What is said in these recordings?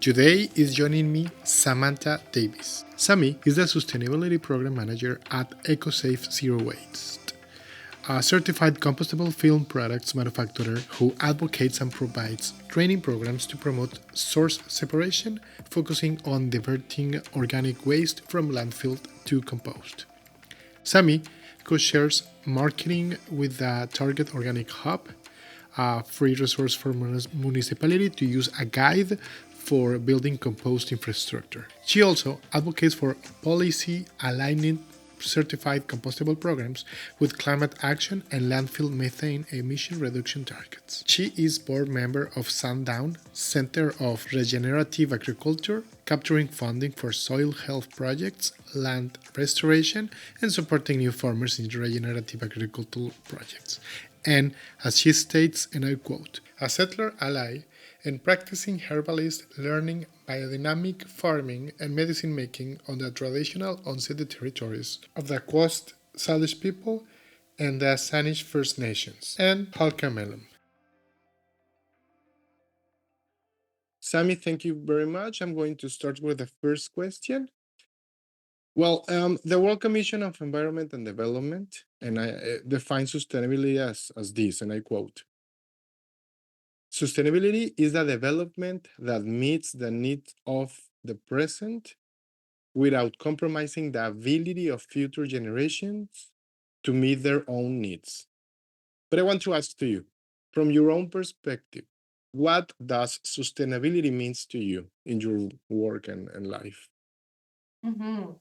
Today is joining me Samantha Davies. Sammy is the Sustainability Program Manager at EcoSafe Zero Waste, a certified compostable film products manufacturer who advocates and provides training programs to promote source separation, focusing on diverting organic waste from landfill to compost. Sammy co-shares marketing with the Target Organic Hub, a free resource for municipality to use a guide for building compost infrastructure. She also advocates for policy aligning certified compostable programs with climate action and landfill methane emission reduction targets. She is board member of Sundown Center of Regenerative Agriculture, capturing funding for soil health projects, land restoration, and supporting new farmers in regenerative agricultural projects. And as she states, and I quote, a settler ally and practicing herbalist learning biodynamic farming and medicine making on the traditional unceded territories of the Quast Salish people and the Sanish First Nations, and Halkamelum. Sammy, thank you very much. I'm going to start with the first question. The World Commission of Environment and Development and I defines sustainability as this, and I quote, sustainability is the development that meets the needs of the present without compromising the ability of future generations to meet their own needs. But I want to ask to you, from your own perspective, what does sustainability means to you in your work and life? hmm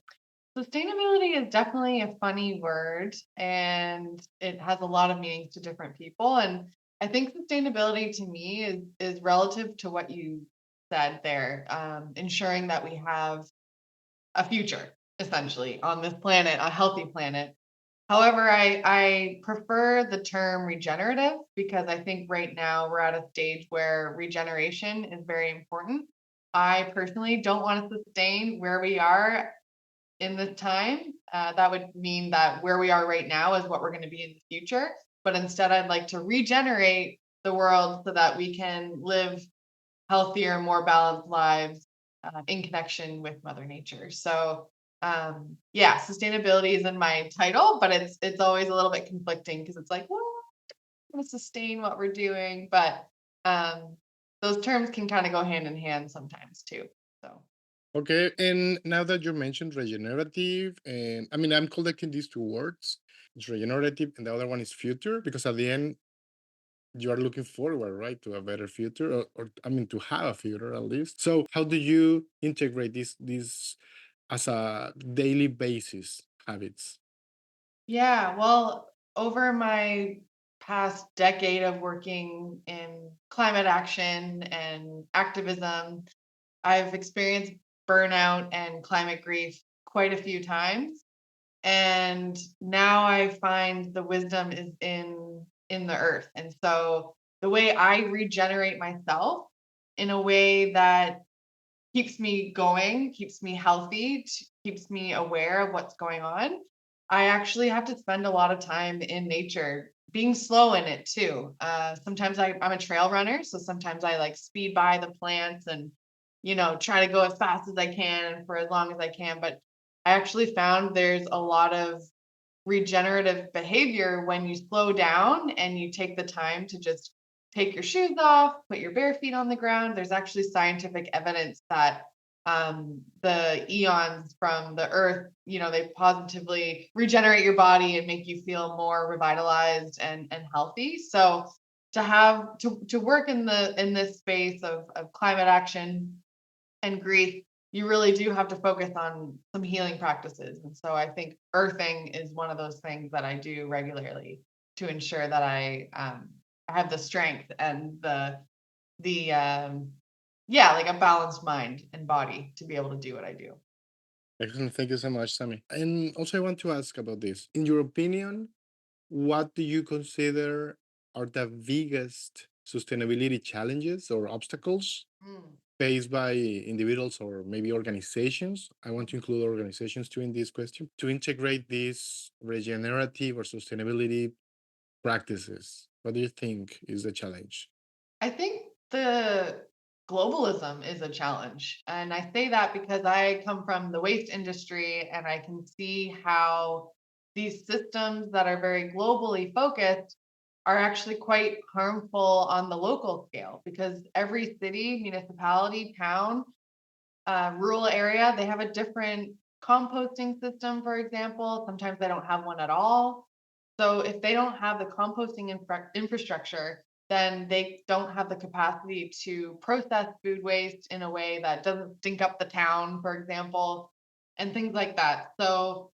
Sustainability is definitely a funny word and it has a lot of meanings to different people. And I think sustainability to me is relative to what you said there, ensuring that we have a future essentially on this planet, a healthy planet. However, I prefer the term regenerative because I think right now we're at a stage where regeneration is very important. I personally don't want to sustain where we are in this time. That would mean that where we are right now is what we're going to be in the future. But instead, I'd like to regenerate the world so that we can live healthier, more balanced lives in connection with Mother Nature. So, yeah, sustainability is in my title, but it's always a little bit conflicting because it's like, well, I'm going to sustain what we're doing, but um, those terms can kind of go hand in hand sometimes too. So. Okay, and now that you mentioned regenerative, and I mean, I'm collecting these two words. It's regenerative, and the other one is future, because at the end, you are looking forward, right, to a better future, or I mean, to have a future at least. So, how do you integrate this as a daily basis habits? Yeah, well, over my past decade of working in climate action and activism, I've experienced burnout and climate grief quite a few times. And now I find the wisdom is in the earth. And so the way I regenerate myself in a way that keeps me going, keeps me healthy, keeps me aware of what's going on. I actually have to spend a lot of time in nature, being slow in it too. Sometimes I'm a trail runner, so sometimes I like speed by the plants and try to go as fast as I can and for as long as I can. But I actually found there's a lot of regenerative behavior when you slow down and you take the time to just take your shoes off, put your bare feet on the ground. There's actually scientific evidence that the eons from the earth, they positively regenerate your body and make you feel more revitalized and healthy. So to work in this space of climate action and grief, you really do have to focus on some healing practices. And so I think earthing is one of those things that I do regularly to ensure that I have the strength and the yeah, like a balanced mind and body to be able to do what I do. Excellent. Thank you so much, Sammy. And also, I want to ask about this. In your opinion, what do you consider are the biggest sustainability challenges or obstacles Mm, faced by individuals or maybe organizations? I want to mhm. include organizations too in this question to integrate these regenerative or sustainability practices. What do you think is the challenge? I think the globalism is a challenge. And I say that because I come from the waste industry and I can see how these systems that are very globally focused are actually quite harmful on the local scale because every city, municipality, town, rural area, they have a different composting system, for example. Sometimes they don't have one at all. So if they don't have the composting infrastructure, then they don't have the capacity to process food waste in a way that doesn't stink up the town, for example, and things like that. So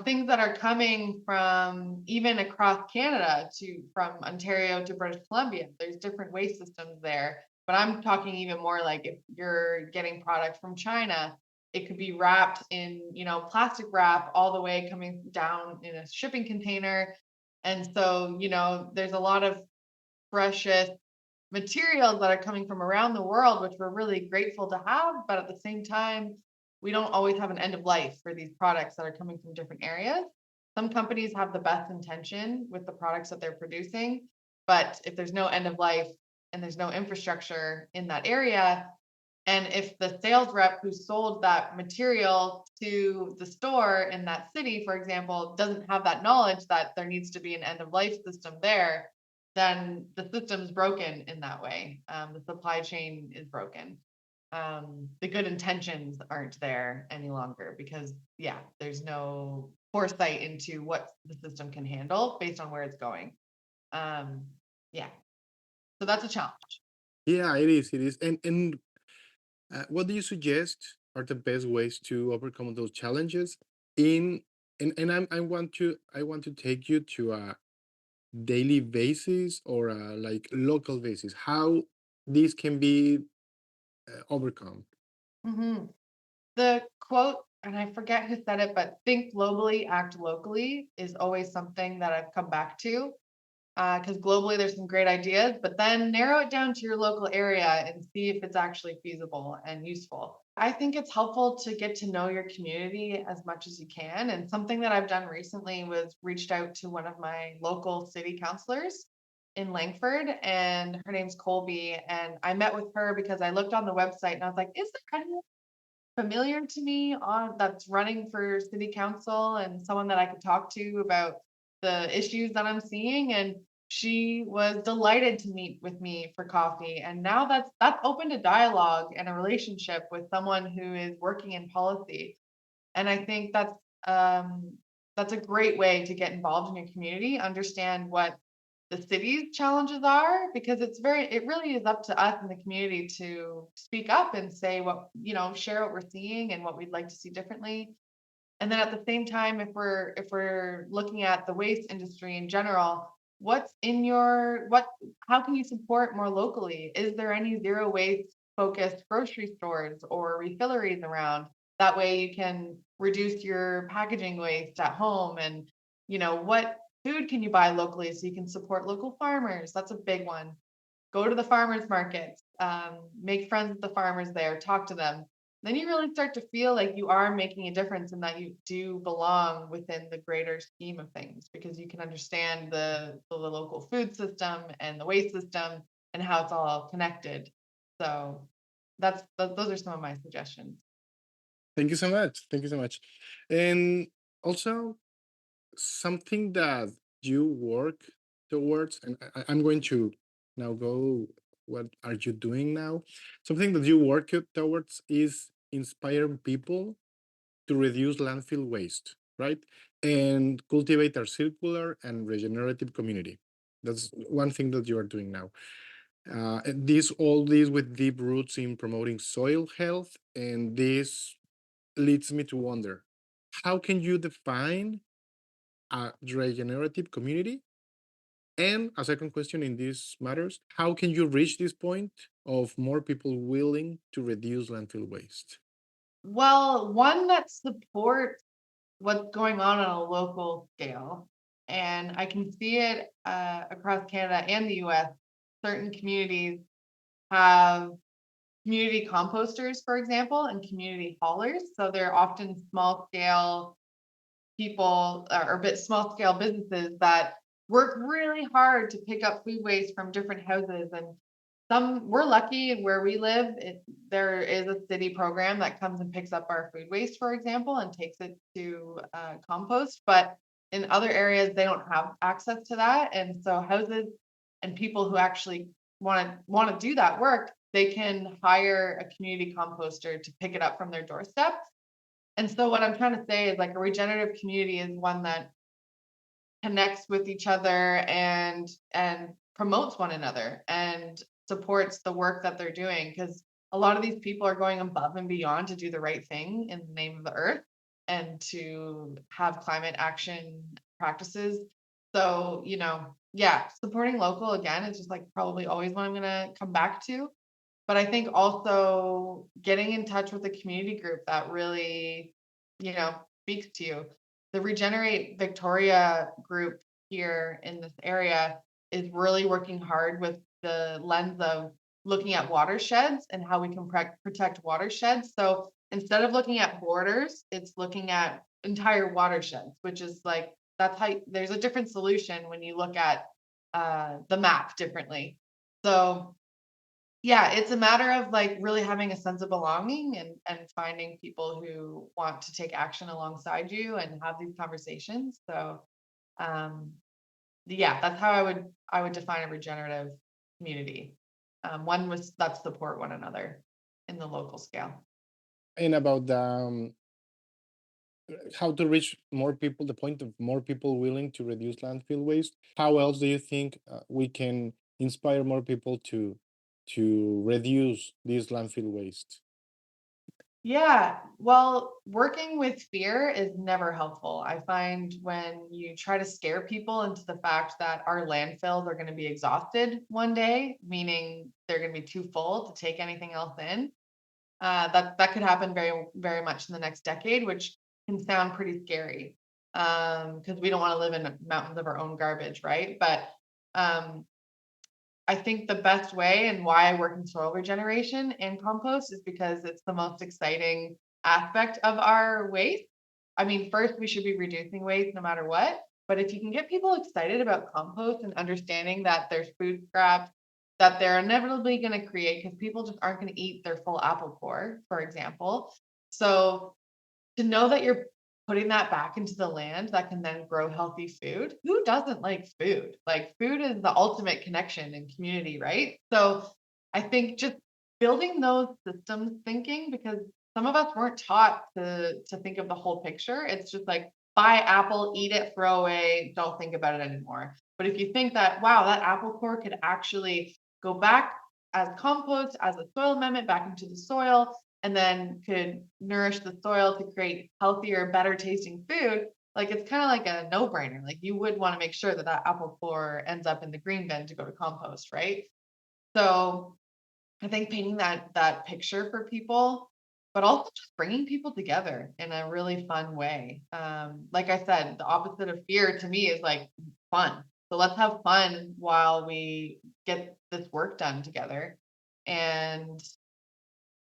things that are coming from even across Canada to from Ontario to British Columbia. There's different waste systems there. But I'm talking even more like if you're getting product from China, it could be wrapped in, plastic wrap all the way coming down in a shipping container. And so, there's a lot of precious materials that are coming from around the world, which we're really grateful to have. But at the same time, we don't always have an end of life for these products that are coming from different areas. Some companies have the best intention with the products that they're producing, but if there's no end of life and there's no infrastructure in that area, and if the sales rep who sold that material to the store in that city, for example, doesn't have that knowledge that there needs to be an end of life system there, then the system's broken in that way. The supply chain is broken. The good intentions aren't there any longer because, yeah, there's no foresight into what the system can handle based on where it's going. Um, yeah, so that's a challenge. Yeah, it is. It is. And what do you suggest are the best ways to overcome those challenges? In I want to take you to a daily basis or a like local basis. How this can be overcome. hmm The quote, and I forget who said it, but think globally, act locally is always something that I've come back to. Because globally there's some great ideas, but then narrow it down to your local area and see if it's actually feasible and useful. I think it's helpful to get to know your community as much as you can. And something that I've done recently was reached out to one of my local city councilors in Langford, and her name's Colby. And I met with her because I looked on the website and I was like, is there anyone familiar to me on that's running for city council and someone that I could talk to about the issues that I'm seeing? And she was delighted to meet with me for coffee. And now that's opened a dialogue and a relationship with someone who is working in policy. And I think that's a great way to get involved in your community, understand what the city's challenges are, because it really is up to us in the community to speak up and say share what we're seeing and what we'd like to see differently. And then at the same time, if we're looking at the waste industry in general, what's in your what how can you support more locally? Is there any zero waste focused grocery stores or refilleries around? That way you can reduce your packaging waste at home, and what food can you buy locally so you can support local farmers? That's a big one. Go to the farmers markets, make friends with the farmers there, talk to them. Then you really start to feel like you are making a difference and that you do belong within the greater scheme of things because you can understand the local food system and the waste system and how it's all connected. So those are some of my suggestions. Thank you so much. Thank you so much. And also something that you work towards, and I'm going to now go. What are you doing now? Something that you work towards is inspiring people to reduce landfill waste, right? And cultivate a circular and regenerative community. That's one thing that you are doing now. And all this with deep roots in promoting soil health, and this leads me to wonder: how can you define a regenerative community? And a second question in these matters: how can you reach this point of more people willing to reduce landfill waste? Well, one that supports what's going on a local scale. And I can see it across Canada and the US. Certain communities have community composters, for example, and community haulers. So they're often small scale people or bit small scale businesses that work really hard to pick up food waste from different houses and We're lucky where we live. There is a city program that comes and picks up our food waste, for example, and takes it to compost. But in other areas, they don't have access to that, and so houses and people who actually want to do that work, they can hire a community composter to pick it up from their doorstep. And so what I'm trying to say is like a regenerative community is one that connects with each other and promotes one another and supports the work that they're doing, because a lot of these people are going above and beyond to do the right thing in the name of the earth and to have climate action practices. So, yeah, supporting local again is just like probably always what I'm going to come back to. But I think also getting in touch with a community group that really, speaks to you. The Regenerate Victoria group here in this area is really working hard with the lens of looking at watersheds and how we can protect watersheds. So instead of looking at borders, it's looking at entire watersheds, which is like that's how there's a different solution when you look at the map differently. So yeah, it's a matter of, like, really having a sense of belonging and finding people who want to take action alongside you and have these conversations. So, um, yeah, that's how I would define a regenerative community. One was that support one another in the local scale. And about how to reach more people, the point of more people willing to reduce landfill waste. How else do you think we can inspire more people to reduce this landfill waste? Yeah, well, working with fear is never helpful. I find when you try to scare people into the fact that our landfills are going to be exhausted one day, meaning they're going to be too full to take anything else in, that could happen very very much in the next decade, which can sound pretty scary because we don't want to live in mountains of our own garbage, right? But um, I think the best way and why I work in soil regeneration and compost is because it's the most exciting aspect of our waste. I mean, first, we should be reducing waste no matter what. But if you can get people excited about compost and understanding that there's food scraps that they're inevitably going to create, because people just aren't going to eat their full apple core, for example. So to know that you're putting that back into the land that can then grow healthy food. Who doesn't like food? Like food is the ultimate connection and community, right? So I think just building those systems thinking, because some of us weren't taught to think of the whole picture. It's just like buy apple, eat it, throw away, don't think about it anymore. But if you think that, wow, that apple core could actually go back as compost, as a soil amendment back into the soil, and then could nourish the soil to create healthier, better tasting food, like it's kind of like a no-brainer. Like you would want to make sure that that apple core ends up in the green bin to go to compost, right? So I think painting that picture for people, but also just bringing people together in a really fun way. Like I said, the opposite of fear to me is like fun. So let's have fun while we get this work done together. And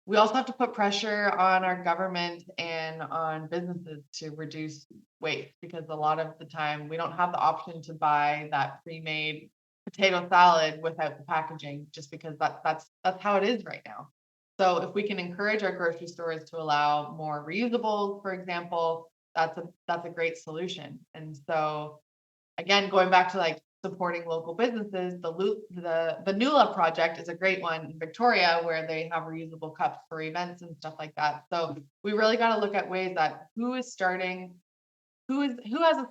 we also have to put pressure on our government and on businesses to reduce waste, because a lot of the time we don't have the option to buy that pre-made potato salad without the packaging, just because that's how it is right now. So if we can encourage our grocery stores to allow more reusable, for example, that's a great solution. And so again, going back to like supporting local businesses, the NULA project is a great one in Victoria where they have reusable cups for events and stuff like that. So we really got to look at ways that who has a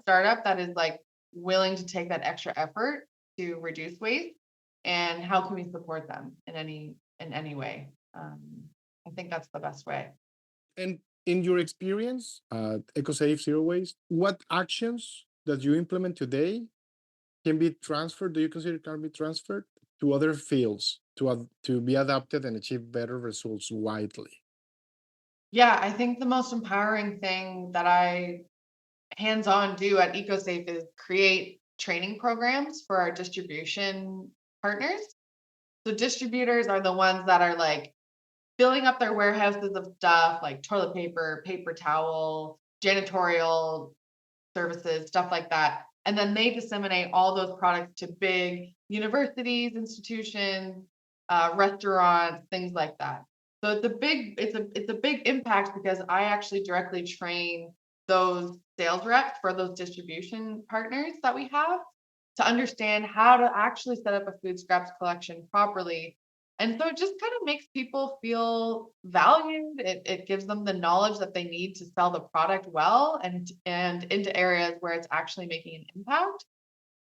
startup that is like willing to take that extra effort to reduce waste, and how can we support them in any way. I think that's the best way. And in your experience at EcoSafe Zero Waste, what actions that you implement today can be transferred, do you consider can be transferred to other fields to be adapted and achieve better results widely? Yeah, I think the most empowering thing that I hands-on do at EcoSafe is create training programs for our distribution partners. So distributors are the ones that are like filling up their warehouses of stuff like toilet paper, paper towel, janitorial services, stuff like that. And then they disseminate all those products to big universities, institutions, restaurants, things like that. So it's a big impact because I actually directly train those sales reps for those distribution partners that we have to understand how to actually set up a food scraps collection properly. And so it just kind of makes people feel valued. It gives them the knowledge that they need to sell the product well and into areas where it's actually making an impact.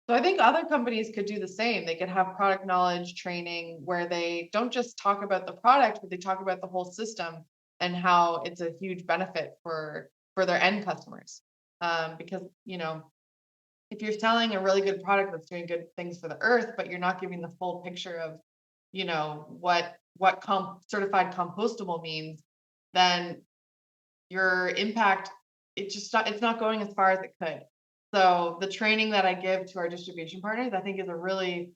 So I think other companies could do the same. They could have product knowledge training where they don't just talk about the product, but they talk about the whole system and how it's a huge benefit for their end customers. Because if you're selling a really good product that's doing good things for the earth, but you're not giving the full picture of, what certified compostable means, then your impact it's not going as far as it could. So the training that I give to our distribution partners, I think is a really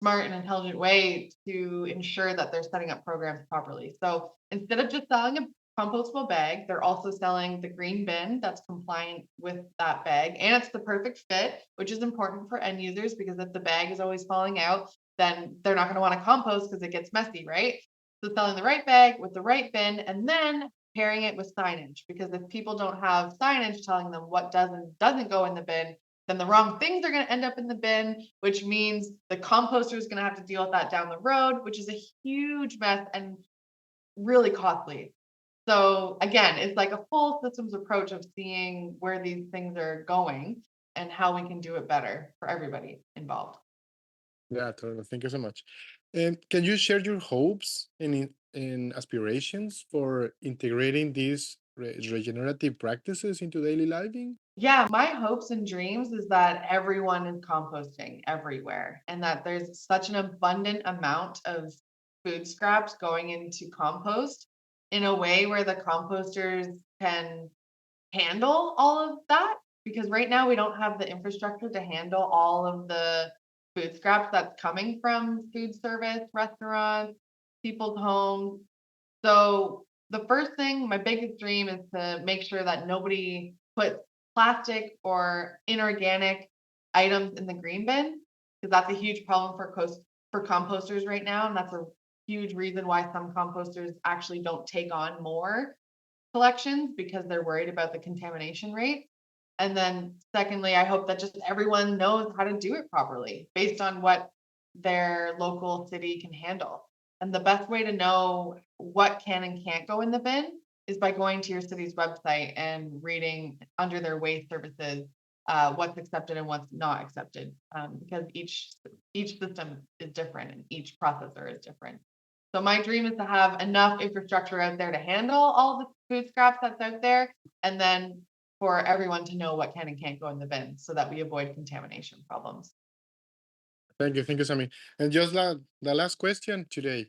smart and intelligent way to ensure that they're setting up programs properly. So instead of just selling a compostable bag, they're also selling the green bin that's compliant with that bag. And it's the perfect fit, which is important for end users because if the bag is always falling out, then they're not going to want to compost because it gets messy, right? So selling the right bag with the right bin and then pairing it with signage because if people don't have signage telling them what doesn't go in the bin, then the wrong things are going to end up in the bin, which means the composter is going to have to deal with that down the road, which is a huge mess and really costly. So again, it's like a full systems approach of seeing where these things are going and how we can do it better for everybody involved. Yeah, totally. Thank you so much. And can you share your hopes and aspirations for integrating these regenerative practices into daily living? Yeah, my hopes and dreams is that everyone is composting everywhere and that there's such an abundant amount of food scraps going into compost in a way where the composters can handle all of that because right now we don't have the infrastructure to handle all of the food scraps that's coming from food service, restaurants, people's homes. So the first thing, my biggest dream is to make sure that nobody puts plastic or inorganic items in the green bin because that's a huge problem for composters right now, and that's a huge reason why some composters actually don't take on more collections because they're worried about the contamination rate. And then secondly, I hope that just everyone knows how to do it properly based on what their local city can handle. And the best way to know what can and can't go in the bin is by going to your city's website and reading under their waste services what's accepted and what's not accepted, because each system is different and each processor is different. So my dream is to have enough infrastructure out there to handle all the food scraps that's out there, and then for everyone to know what can and can't go in the bin so that we avoid contamination problems. Thank you, Sammy. And just the last question today.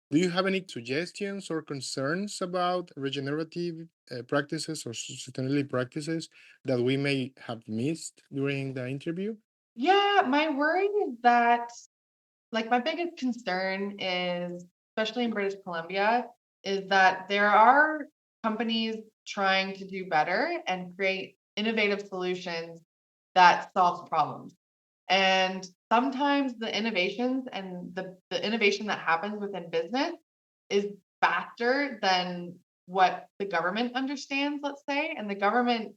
Do you have any suggestions or concerns about regenerative practices or sustainability practices that we may have missed during the interview? Yeah, my worry is that like my biggest concern is, especially in British Columbia, is that there are companies trying to do better and create innovative solutions that solves problems. And sometimes the innovations and the innovation that happens within business is faster than what the government understands, let's say. And the government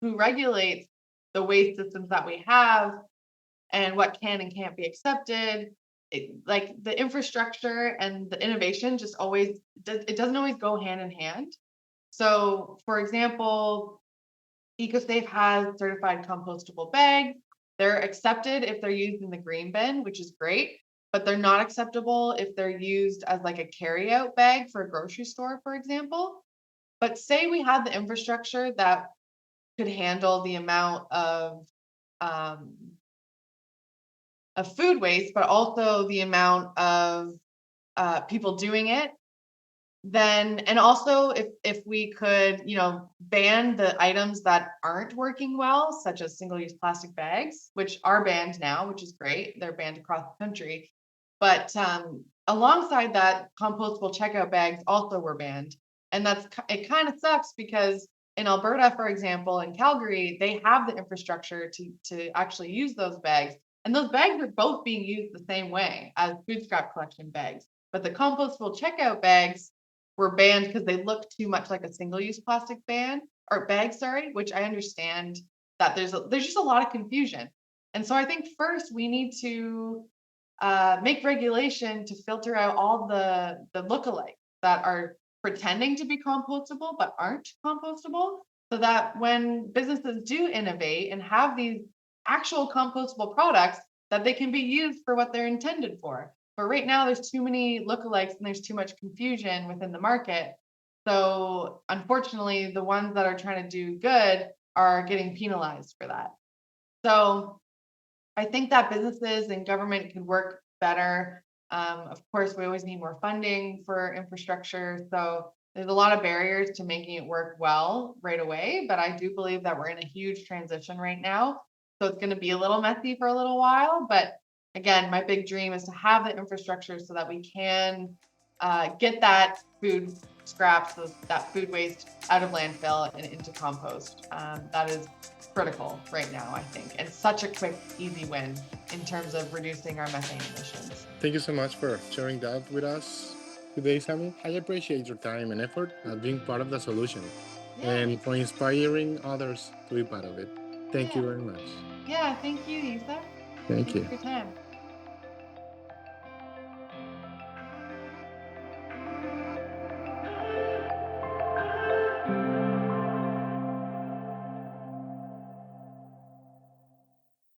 who regulates the waste systems that we have and what can and can't be accepted. Like the infrastructure and the innovation just it doesn't always go hand in hand. So, for example, EcoSafe has certified compostable bags. They're accepted if they're used in the green bin, which is great, but they're not acceptable if they're used as like a carry-out bag for a grocery store, for example. But say we had the infrastructure that could handle the amount um, of food waste, but also the amount of people doing it. Then, and also if we could, ban the items that aren't working well, such as single-use plastic bags, which are banned now, which is great. They're banned across the country. But alongside that, compostable checkout bags also were banned, and it. Kind of sucks because in Alberta, for example, in Calgary, they have the infrastructure to actually use those bags, And those bags are both being used the same way as food scrap collection bags. But the compostable checkout bags were banned because they look too much like a single-use plastic bag, sorry, which I understand that there's just a lot of confusion. And so I think first we need to make regulation to filter out all the lookalikes that are pretending to be compostable but aren't compostable, so that when businesses do innovate and have these actual compostable products, that they can be used for what they're intended for. But right now, there's too many lookalikes and there's too much confusion within the market. So unfortunately, the ones that are trying to do good are getting penalized for that. So I think that businesses and government could work better. Of course, we always need more funding for infrastructure. So there's a lot of barriers to making it work well right away. But I do believe that we're in a huge transition right now. So it's going to be a little messy for a little while. But again, my big dream is to have the infrastructure so that we can get that food scraps, that food waste out of landfill and into compost. That is critical right now, I think, and such a quick, easy win in terms of reducing our methane emissions. Thank you so much for sharing that with us today, Sammy. I appreciate your time and effort at being part of the solution Yeah, and for inspiring others to be part of it. Thank you yeah, very much. yeah. Thank you, Yusuf. Thank Thanks you. for your time.